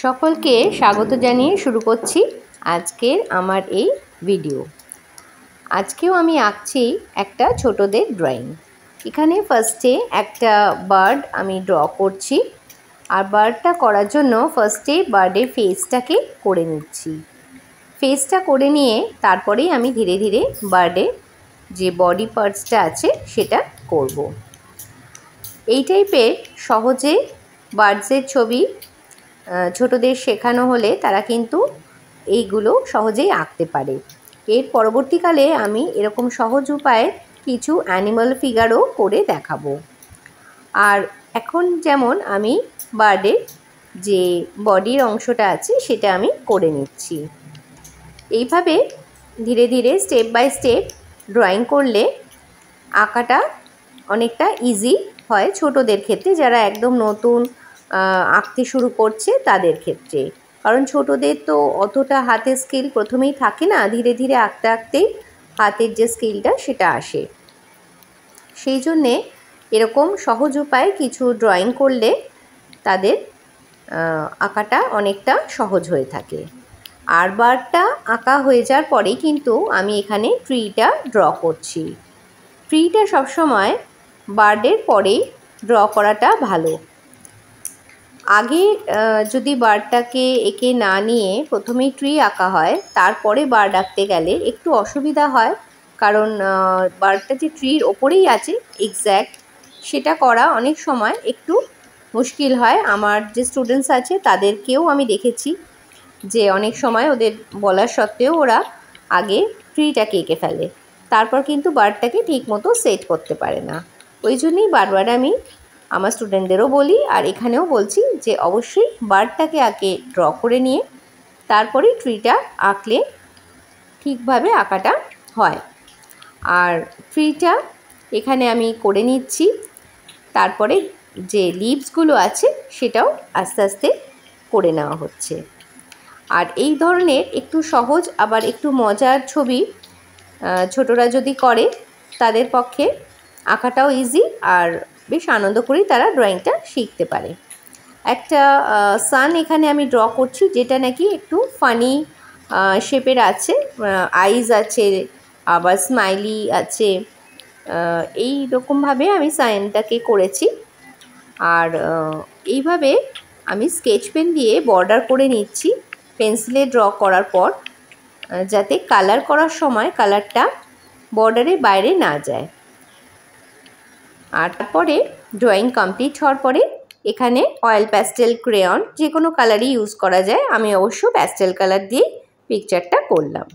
সকলকে স্বাগত জানিয়ে শুরু করছি আজকের আমার এই ভিডিও। আজকেও আমি আঁকছি একটা ছোটদের ড্রয়িং। এখানে ফার্স্টে একটা বার্ড আমি ড্র করছি, আর বার্ডটা করার জন্য ফার্স্টে বার্ডের ফেসটাকে করে নিচ্ছি। ফেসটা করে নিয়ে তারপরেই আমি ধীরে ধীরে বার্ডের যে বডি পার্টসটা আছে সেটা করব। এই টাইপের সহজে বার্ডসের ছবি ছোটদের শেখানো হলে তারা কিন্তু এইগুলো সহজেই আঁকতে পারে। এর পরবর্তীকালে আমি এরকম সহজ উপায়ে কিছু অ্যানিমাল ফিগারও করে দেখাবো। আর এখন যেমন আমি বার্ডের যে বডির অংশটা আছে সেটা আমি করে নিচ্ছি। এইভাবে ধীরে ধীরে স্টেপ বাই স্টেপ ড্রয়িং করলে আঁকাটা অনেকটা ইজি হয় ছোটদের ক্ষেত্রে, যারা একদম নতুন আঁকতে শুরু করছে তাদের ক্ষেত্রে। কারণ ছোটদের তো অতটা হাতের স্কিল প্রথমেই থাকে না, ধীরে ধীরে আঁকতে আঁকতেই হাতের যে স্কিলটা সেটা আসে। সেই জন্যে এরকম সহজ উপায়ে কিছু ড্রয়িং করলে তাদের আঁকাটা অনেকটা সহজ হয়ে থাকে। আর বার্ডটা আঁকা হয়ে যাওয়ার পরেই কিন্তু আমি এখানে ট্রিটা ড্র করছি। ট্রিটা সবসময় বার্ডের পরেই ড্র করাটা ভালো। আগে যদি বার্ডটাকে এঁকে না নিয়ে প্রথমেই ট্রি আঁকা হয়, তারপরে বার্ড আঁকতে গেলে একটু অসুবিধা হয়। কারণ বার্ডটা যে ট্রির ওপরেই আছে এক্স্যাক্ট, সেটা করা অনেক সময় একটু মুশকিল হয়। আমার যে স্টুডেন্টস আছে তাদেরকেও আমি দেখেছি যে অনেক সময় ওদের বলার সত্ত্বেও ওরা আগে ট্রিটাকে এঁকে ফেলে, তারপর কিন্তু বার্ডটাকে ঠিক মতো সেট করতে পারে না। ওই জন্যই বারবার আমি আমার স্টুডেন্টদেরও বলি, আর এখানেও বলছি যে অবশ্যই বার্ডটাকে আগে ড্র করে নিয়ে তারপরে ট্রিটা আঁকলে ঠিকভাবে আঁকাটা হয়। আর ট্রিটা এখানে আমি করে নিচ্ছি, তারপরে যে লিভসগুলো আছে সেটাও আস্তে আস্তে করে নেওয়া হচ্ছে। আর এই ধরনের একটু সহজ আবার একটু মজার ছবি ছোটরা যদি করে তাদের পক্ষে আঁকাটাও ইজি, আর বেশ আনন্দ করেই তারা ড্রয়িংটা শিখতে পারে। একটা সান এখানে আমি ড্র করছি, যেটা নাকি একটু ফানি শেপের আছে, আইজ আছে, আবার স্মাইলি আছে। এই রকমভাবে আমি সাইনটাকে করেছি। আর এইভাবে আমি স্কেচ পেন দিয়ে বর্ডার করে নিচ্ছি পেন্সিলে ড্র করার পর, যাতে কালার করার সময় কালারটা বর্ডারের বাইরে না যায়। আর তারপরে ড্রয়িং কমপ্লিট হওয়ার পরে এখানে অয়েল প্যাস্টেল ক্রেয়ন যে কোনো কালারই ইউজ করা যায়, আমি অবশ্য প্যাস্টেল কালার দিয়ে পিকচারটা করলাম।